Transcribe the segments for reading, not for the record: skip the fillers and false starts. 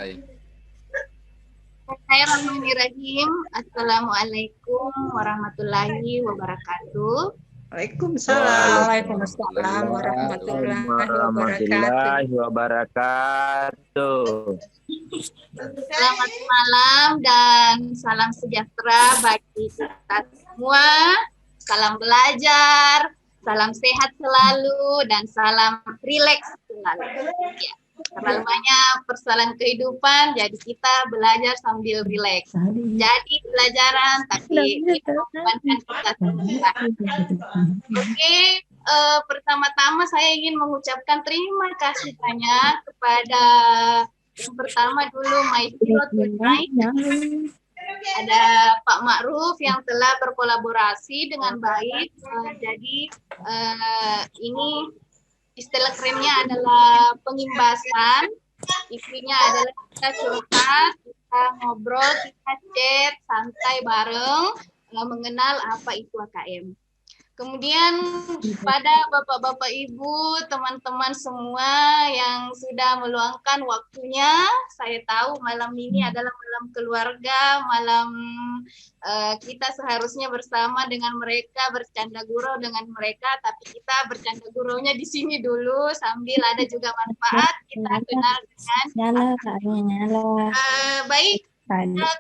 Bismillahirrahmanirrahim. Assalamualaikum warahmatullahi wabarakatuh. Waalaikumsalam warahmatullahi wabarakatuh. Selamat malam dan salam sejahtera bagi kita semua. Salam belajar, salam sehat selalu, dan salam rileks selalu. Ya. Terlalu banyak persoalan kehidupan, jadi kita belajar sambil rileks. Jadi pelajaran, tapi kita membuatkan kita semua. Oke, pertama-tama saya ingin mengucapkan terima kasih banyak kepada yang pertama dulu Maestro Tunai. Ada Pak Ma'ruf yang telah berkolaborasi dengan baik. Jadi ini istilah kerennya adalah pengimbasan. Isinya adalah kita curhat, kita ngobrol, kita chat, santai bareng, mengenal apa itu AKM. Kemudian pada Bapak-Bapak Ibu, teman-teman semua yang sudah meluangkan waktunya, saya tahu malam ini adalah malam keluarga, malam kita seharusnya bersama dengan mereka, bercanda gurau dengan mereka, tapi kita bercanda guraunya di sini dulu sambil ada juga manfaat kita kenal dengan baik.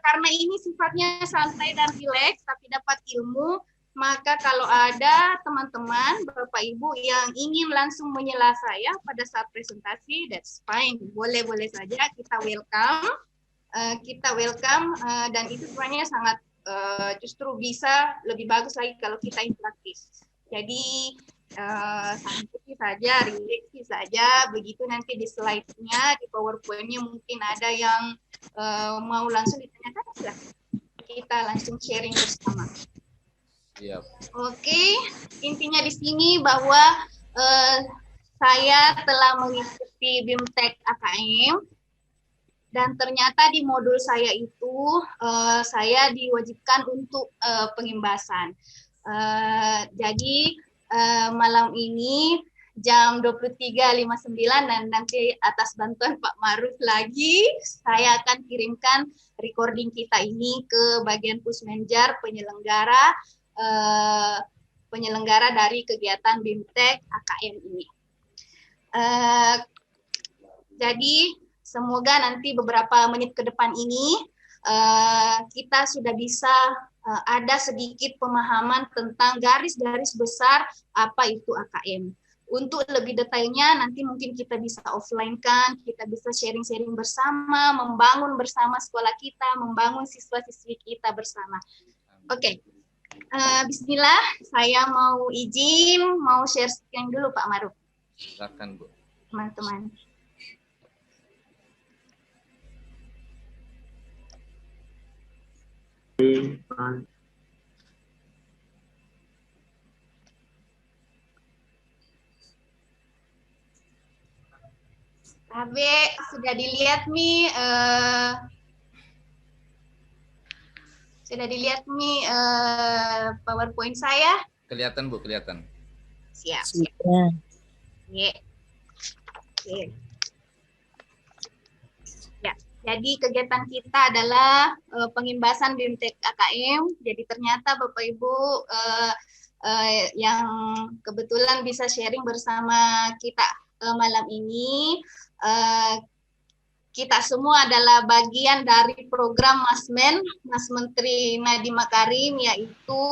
Karena ini sifatnya santai dan rileks, tapi dapat ilmu. Maka kalau ada teman-teman, Bapak Ibu yang ingin langsung menyela saya pada saat presentasi, that's fine. Boleh-boleh saja, kita welcome. Dan itu sebenarnya sangat justru bisa lebih bagus lagi kalau kita interaktif. Jadi santai saja, relax saja. Begitu nanti di slide-nya, di PowerPoint-nya mungkin ada yang mau langsung ditanyakan, silahkan. Kita langsung sharing bersama. Yep. Oke, intinya di sini bahwa saya telah mengikuti BIMTEK AKM dan ternyata di modul saya itu saya diwajibkan untuk pengimbasan. Jadi malam ini jam 23.59 dan nanti atas bantuan Pak Ma'ruf lagi saya akan kirimkan recording kita ini ke bagian Pusmenjar penyelenggara dari kegiatan BIMTEK AKM ini. Jadi semoga nanti beberapa menit ke depan ini kita sudah bisa ada sedikit pemahaman tentang garis-garis besar apa itu AKM. Untuk lebih detailnya nanti mungkin kita bisa offline kan, kita bisa sharing-sharing bersama, membangun bersama sekolah kita, membangun siswa-siswi kita bersama. Oke. Bismillah, saya mau izin, mau share screen dulu Pak Ma'ruf. Silakan Bu. Teman-teman. Abe, sudah dilihat nih PowerPoint saya? Kelihatan Bu, kelihatan. Siap. Ya. Ya, jadi kegiatan kita adalah pengimbasan BIMTEK AKM. Jadi ternyata Bapak Ibu yang kebetulan bisa sharing bersama kita malam ini, kita semua adalah bagian dari program Masmen, Mas Menteri Nadiem Makarim, yaitu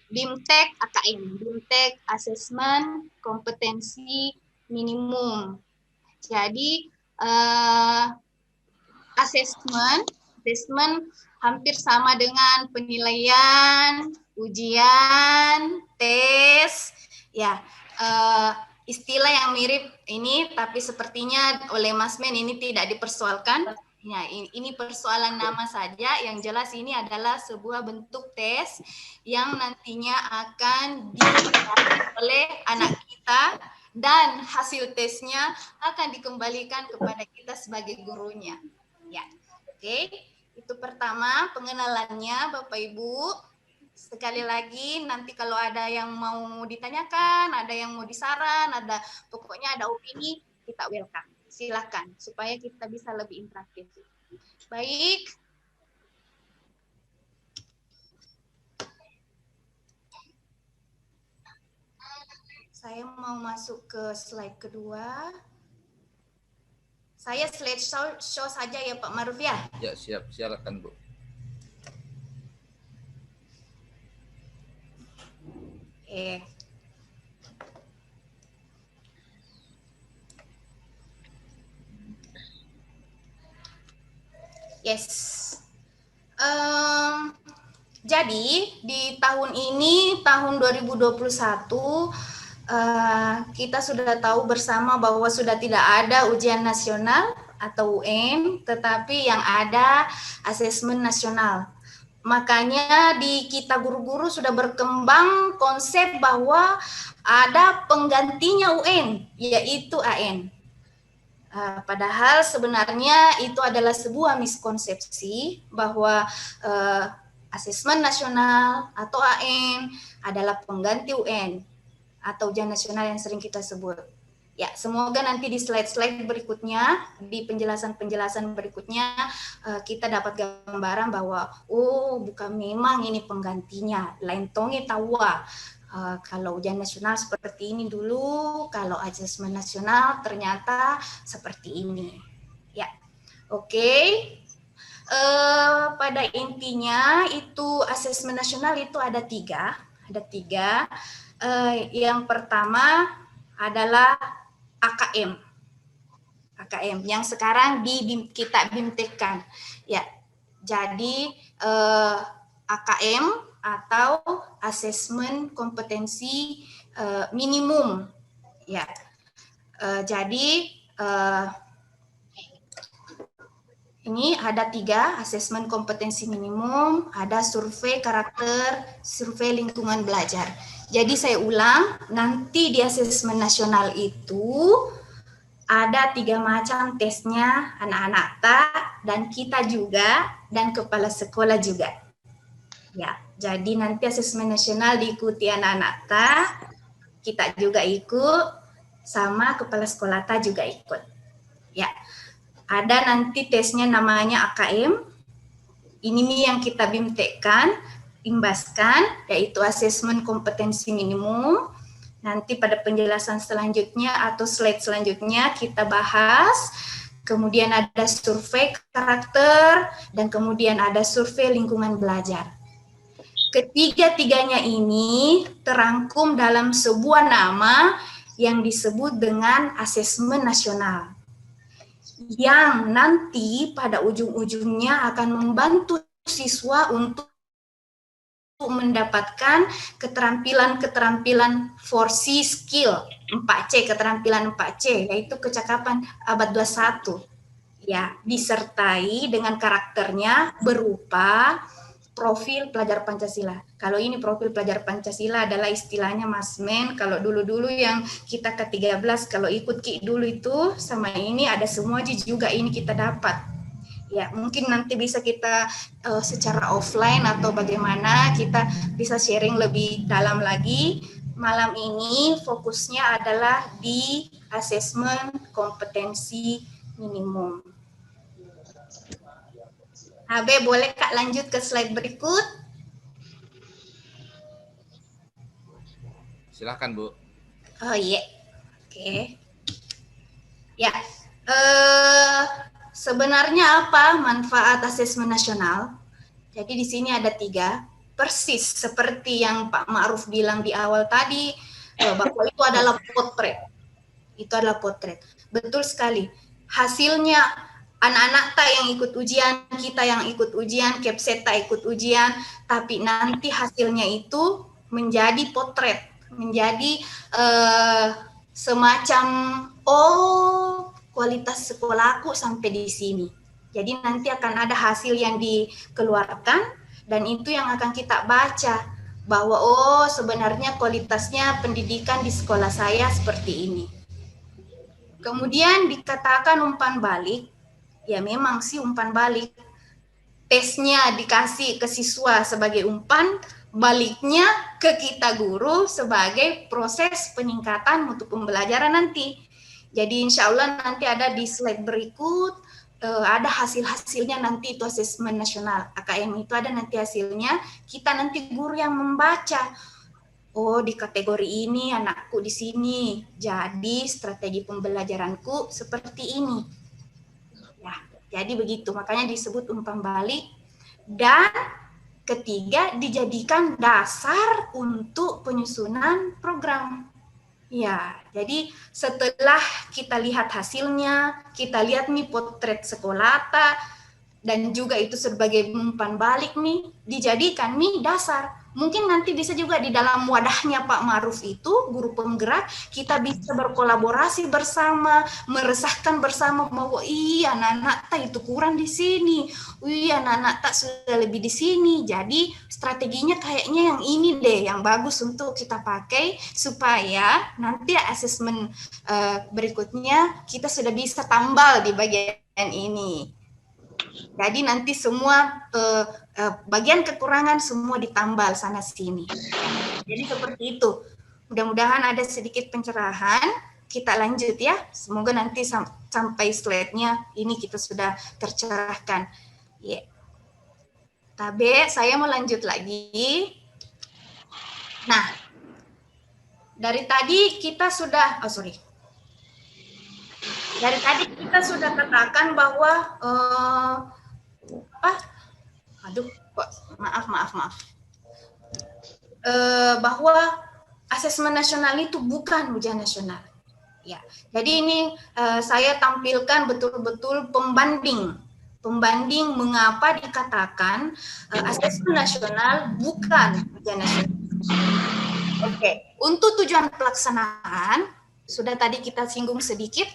BIMTEK AKM, BIMTEK Assessment Kompetensi Minimum. Jadi assessment hampir sama dengan penilaian, ujian, tes, ya. Istilah yang mirip ini, tapi sepertinya oleh Mas Men ini tidak dipersoalkan. Ya, ini persoalan nama saja. Yang jelas ini adalah sebuah bentuk tes yang nantinya akan dilakukan oleh anak kita dan hasil tesnya akan dikembalikan kepada kita sebagai gurunya. Ya, oke. Itu pertama pengenalannya, Bapak Ibu. Sekali lagi nanti kalau ada yang mau ditanyakan, ada yang mau disaran, pokoknya ada opini, kita welcome. Silakan supaya kita bisa lebih interaktif. Baik. Saya mau masuk ke slide kedua. Saya slide show saja ya Pak Maruf ya. Ya, siap. Silakan, Bu. Oke. Yes. Jadi di tahun ini, tahun 2021, kita sudah tahu bersama bahwa sudah tidak ada ujian nasional atau UN, tetapi yang ada asesmen nasional. Makanya di kita guru-guru sudah berkembang konsep bahwa ada penggantinya UN, yaitu AN. Padahal sebenarnya itu adalah sebuah miskonsepsi bahwa asesmen nasional atau AN adalah pengganti UN atau ujian nasional yang sering kita sebut. Ya, semoga nanti di slide-slide berikutnya, di penjelasan-penjelasan berikutnya, kita dapat gambaran bahwa, oh, bukan memang ini penggantinya, lain tonge tawa. Kalau ujian nasional seperti ini dulu, kalau asesmen nasional ternyata seperti ini. Ya, oke. Pada intinya itu asesmen nasional itu ada tiga. Yang pertama adalah AKM yang sekarang kita BIMTEK-kan. Ya, jadi AKM atau asesmen kompetensi minimum. Ya, jadi ini ada 3 asesmen kompetensi minimum, ada survei karakter, survei lingkungan belajar. Jadi saya ulang, nanti di asesmen nasional itu ada 3 macam tesnya anak-anak TAK dan kita juga dan kepala sekolah juga. Ya, jadi nanti asesmen nasional diikuti anak-anak TAK, kita juga ikut, sama kepala sekolah TAK juga ikut. Ya. Ada nanti tesnya namanya AKM, ini yang kita BIMTEK-kan, imbaskan, yaitu asesmen kompetensi minimum. Nanti pada penjelasan selanjutnya atau slide selanjutnya kita bahas. Kemudian ada survei karakter, dan kemudian ada survei lingkungan belajar. Ketiga-tiganya ini terangkum dalam sebuah nama yang disebut dengan asesmen nasional, yang nanti pada ujung-ujungnya akan membantu siswa untuk mendapatkan keterampilan 4C skill, 4C, keterampilan 4C, yaitu kecakapan abad 21. Ya, disertai dengan karakternya berupa profil pelajar Pancasila. Kalau ini profil pelajar Pancasila adalah istilahnya Masmen. Kalau dulu-dulu yang kita ke-13, kalau ikut Ki dulu itu sama ini ada semua juga ini kita dapat. Ya, mungkin nanti bisa kita secara offline atau bagaimana kita bisa sharing lebih dalam lagi. Malam ini fokusnya adalah di asesmen kompetensi minimum. Habe, boleh Kak lanjut ke slide berikut? Silakan, Bu. Oh iya, oke. Ya, sebenarnya apa manfaat asesmen nasional? Jadi di sini ada 3, persis seperti yang Pak Ma'ruf bilang di awal tadi, bahwa itu adalah potret. Itu adalah potret. Betul sekali. Hasilnya anak-anak tak yang ikut ujian, kita yang ikut ujian, Kepseta ikut ujian, tapi nanti hasilnya itu menjadi potret, menjadi semacam kualitas sekolahku sampai di sini. Jadi nanti akan ada hasil yang dikeluarkan dan itu yang akan kita baca bahwa sebenarnya kualitasnya pendidikan di sekolah saya seperti ini. Kemudian dikatakan umpan balik. Ya memang sih umpan balik, tesnya dikasih ke siswa sebagai umpan, baliknya ke kita guru sebagai proses peningkatan mutu pembelajaran nanti. Jadi insya Allah nanti ada di slide berikut, ada hasil-hasilnya nanti itu asesmen nasional. AKM itu ada nanti hasilnya, kita nanti guru yang membaca. Oh, di kategori ini anakku di sini, jadi strategi pembelajaranku seperti ini. Ya, jadi begitu, makanya disebut umpan balik. Dan ketiga, dijadikan dasar untuk penyusunan program. Ya, jadi setelah kita lihat hasilnya, kita lihat nih potret sekolata, dan juga itu sebagai umpan balik nih, dijadikan nih dasar. Mungkin nanti bisa juga di dalam wadahnya Pak Ma'ruf itu, guru penggerak, kita bisa berkolaborasi bersama, meresahkan bersama bahwa iya anak-anak tak itu kurang di sini, iya anak-anak tak sudah lebih di sini. Jadi strateginya kayaknya yang ini deh, yang bagus untuk kita pakai supaya nanti asesmen berikutnya kita sudah bisa tambal di bagian ini. Jadi nanti semua bagian kekurangan semua ditambal sana sini. Jadi seperti itu. Mudah-mudahan ada sedikit pencerahan. Kita lanjut ya. Semoga nanti sampai slide-nya ini kita sudah tercerahkan. Ya. Tabe, saya mau lanjut lagi. Nah, dari tadi kita sudah, dari tadi kita sudah katakan bahwa maaf. Bahwa asesmen nasional itu bukan ujian nasional. Ya, jadi ini saya tampilkan betul-betul pembanding mengapa dikatakan asesmen nasional bukan ujian nasional. Oke, untuk tujuan pelaksanaan sudah tadi kita singgung sedikit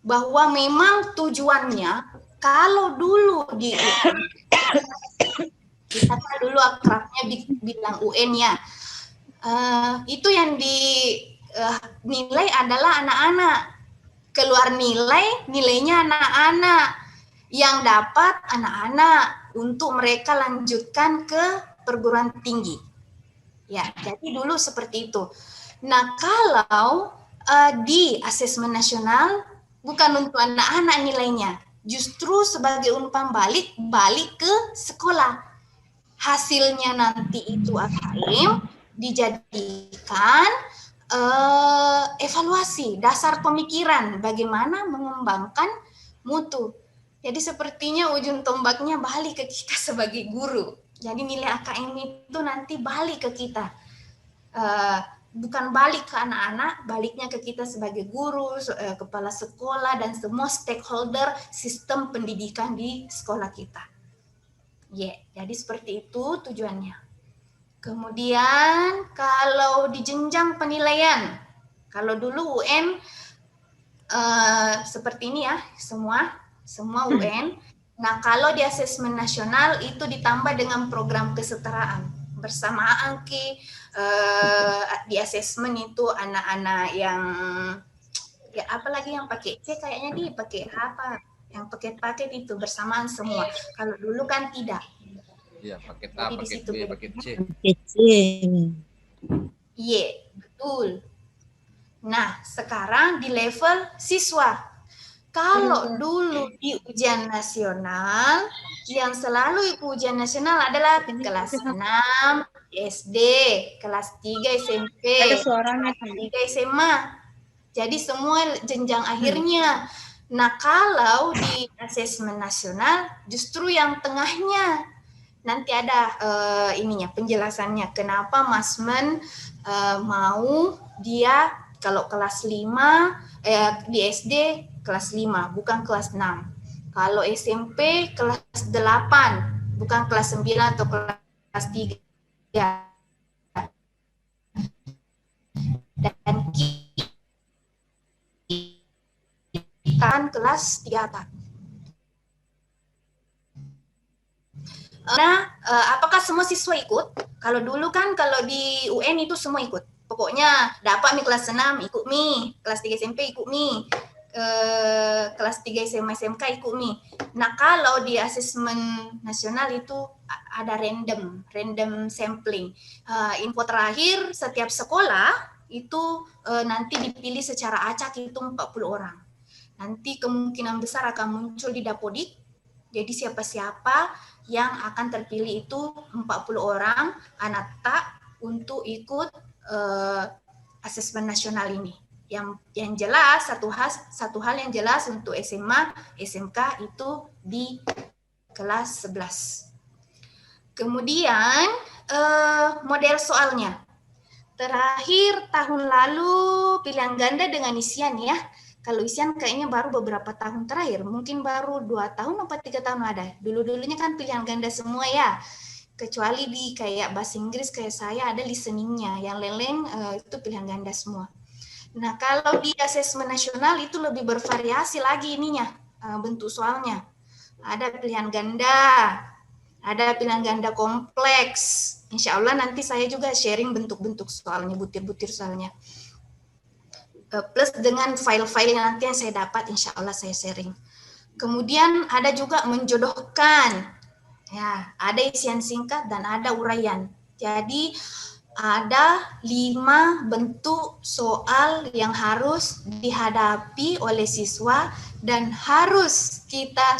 bahwa memang tujuannya kalau dulu di kita dulu akrabnya bilang UN ya, itu yang dinilai adalah anak-anak, keluar nilainya anak-anak, yang dapat anak-anak untuk mereka lanjutkan ke perguruan tinggi. Ya, jadi dulu seperti itu. Nah, kalau di asesmen nasional bukan untuk anak-anak nilainya, justru sebagai umpan balik ke sekolah. Hasilnya nanti itu AKM dijadikan evaluasi, dasar pemikiran bagaimana mengembangkan mutu. Jadi sepertinya ujung tombaknya balik ke kita sebagai guru. Jadi nilai AKM itu nanti balik ke kita. Bukan balik ke anak-anak, baliknya ke kita sebagai guru, kepala sekolah, dan semua stakeholder sistem pendidikan di sekolah kita. Jadi seperti itu tujuannya. Kemudian kalau di jenjang penilaian, kalau dulu UN seperti ini ya, semua UN. Nah, kalau di asesmen nasional itu ditambah dengan program kesetaraan. Bersama Angki, di asesmen itu anak-anak yang, ya apalagi yang pakai C kayaknya pakai apa, yang paket-paket itu bersamaan semua. Kalau dulu kan tidak. Iya, paket A, paket B, paket C. Iya, betul. Nah, sekarang di level siswa. Kalau dulu di ujian nasional, yang selalu ikut ujian nasional adalah kelas 6 SD, kelas 3 SMP, kelas 3 SMA. Jadi semua jenjang akhirnya. Nah, kalau di asesmen nasional justru yang tengahnya. Nanti ada penjelasannya kenapa Masmen mau dia kalau kelas 5 di SD kelas 5 bukan kelas 6. Kalau SMP kelas 8 bukan kelas 9 atau kelas 3. Dan kita kelas 3 atas. Nah, apakah semua siswa ikut? Kalau dulu kan kalau di UN itu semua ikut. Pokoknya dapat kelas 6 ikut kelas 3 SMP ikut kelas 3 SMA SMK ikut Nah, kalau di asesmen nasional itu ada random sampling. Info terakhir, setiap sekolah itu nanti dipilih secara acak itu 40 orang. Nanti kemungkinan besar akan muncul di Dapodik. Jadi siapa-siapa yang akan terpilih itu 40 orang anata untuk ikut asesmen nasional ini. Yang jelas satu hal yang jelas untuk SMA, SMK itu di kelas 11. Kemudian model soalnya. Terakhir tahun lalu pilihan ganda dengan isian ya. Kalau isian kayaknya baru beberapa tahun terakhir, mungkin baru 2 tahun atau 3 tahun ada. Dulu-dulunya kan pilihan ganda semua ya. Kecuali di kayak bahasa Inggris kayak saya ada listeningnya, yang lain-lain itu pilihan ganda semua. Nah kalau di asesmen nasional itu lebih bervariasi lagi ininya, bentuk soalnya. Ada pilihan ganda, ada pilihan ganda kompleks. Insya Allah nanti saya juga sharing bentuk-bentuk soalnya, butir-butir soalnya. Plus dengan file-file yang nanti yang saya dapat, insya Allah saya sharing. Kemudian ada juga menjodohkan. Ya, ada isian singkat dan ada uraian. Jadi ada 5 bentuk soal yang harus dihadapi oleh siswa dan harus kita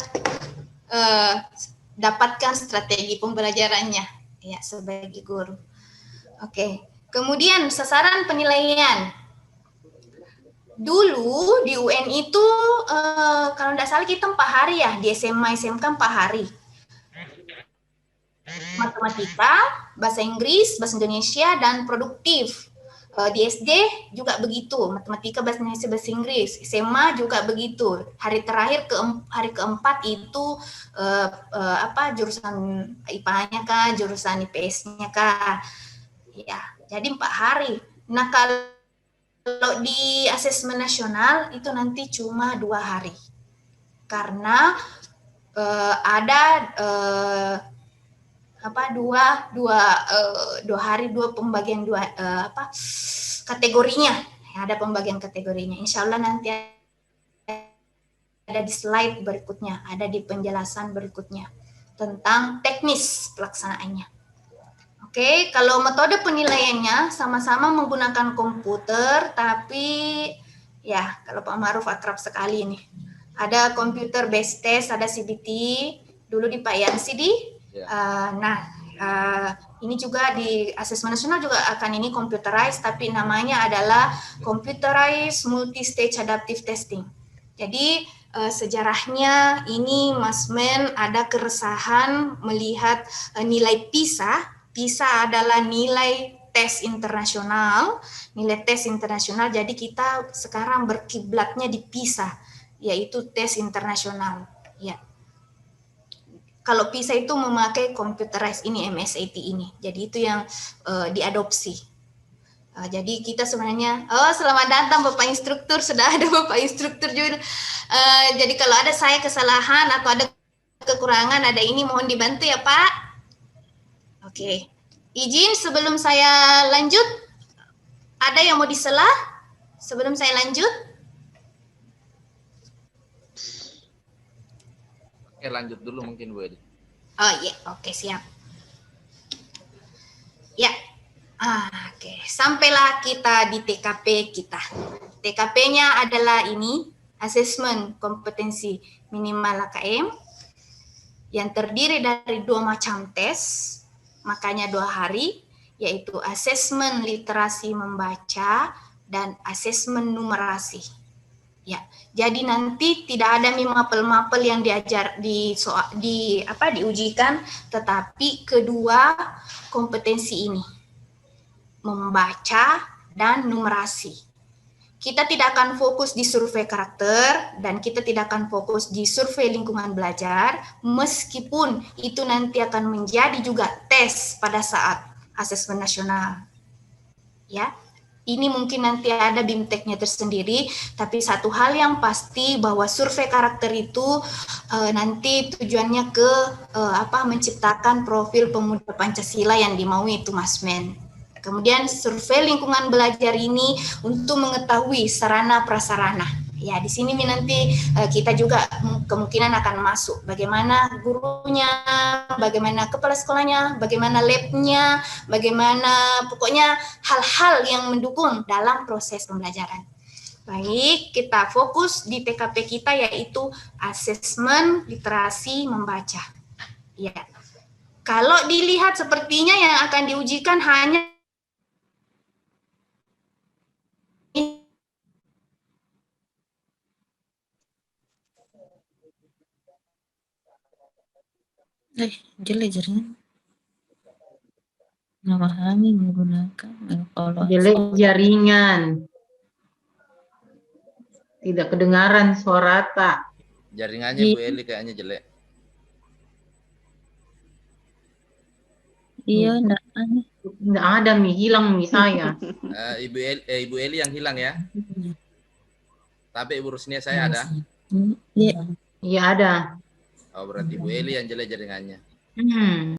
dapatkan strategi pembelajarannya ya sebagai guru. Oke. Kemudian sasaran penilaian. Dulu di UN itu kalau tidak salah kita 4 hari ya, di SMA SMK 4 hari. Matematika, bahasa Inggris, bahasa Indonesia, dan produktif. Di SD juga begitu, matematika, bahasa Indonesia, bahasa Inggris. SMA juga begitu. Hari terakhir hari keempat itu jurusan IPA-nya kah, jurusan IPS-nya kah. Ya, jadi 4 hari. Nah, kalau di asesmen nasional itu nanti cuma 2 hari. Karena ada dua hari, pembagian kategorinya. Ada pembagian kategorinya. Insya Allah nanti ada di slide berikutnya, ada di penjelasan berikutnya tentang teknis pelaksanaannya. Oke, kalau metode penilaiannya sama-sama menggunakan komputer, tapi ya kalau Pak Ma'ruf akrab sekali ini. Ada computer based test, ada CBT, dulu di Pak Yansi di. Ini juga di asesmen nasional juga akan ini computerized, tapi namanya adalah computerized multi-stage adaptive testing. Jadi sejarahnya ini Mas Men ada keresahan melihat nilai PISA. PISA adalah nilai tes internasional, jadi kita sekarang berkiblatnya di PISA, yaitu tes internasional. Ya. Kalau PISA itu memakai computerized ini, MSAT ini. Jadi itu yang diadopsi. Jadi kita sebenarnya, selamat datang Bapak Instruktur, sudah ada Bapak Instruktur juga. Jadi kalau ada saya kesalahan atau ada kekurangan, ada ini mohon dibantu ya Pak. Oke. Izin sebelum saya lanjut, ada yang mau disela sebelum saya lanjut? Oke, lanjut dulu mungkin Bu Edi. Oh iya, oke siap. Ya, oke. Sampailah kita di TKP kita. TKP-nya adalah ini, asesmen kompetensi minimal AKM, yang terdiri dari 2 macam tes, makanya 2 hari, yaitu asesmen literasi membaca dan asesmen numerasi. Ya, jadi nanti tidak ada mapel-mapel yang diujikan, tetapi kedua kompetensi ini, membaca dan numerasi. Kita tidak akan fokus di survei karakter dan kita tidak akan fokus di survei lingkungan belajar, meskipun itu nanti akan menjadi juga tes pada saat asesmen nasional. Ya. Ini mungkin nanti ada BIMTEK-nya tersendiri, tapi satu hal yang pasti bahwa survei karakter itu nanti tujuannya ke menciptakan profil pemuda Pancasila yang dimaui itu Mas Men. Kemudian survei lingkungan belajar ini untuk mengetahui sarana prasarana. Ya, di sini nanti kita juga kemungkinan akan masuk. Bagaimana gurunya, bagaimana kepala sekolahnya, bagaimana labnya, bagaimana pokoknya hal-hal yang mendukung dalam proses pembelajaran. Baik, kita fokus di TKP kita yaitu asesmen literasi membaca. Ya. Kalau dilihat sepertinya yang akan diujikan hanya jelek jaringan. Memahami menggunakan kalau Jelek jaringan. Tidak kedengaran suara tak. Jaringannya Bu Eli kayaknya jelek. iya enggak aneh. Nggak ada Mi, hilang Mi saya. Ibu Eli yang hilang ya. Tapi Ibu Rusnia saya ada. Iya. Iya ada. Oh berarti Ibu Eli yang jelek jaringannya.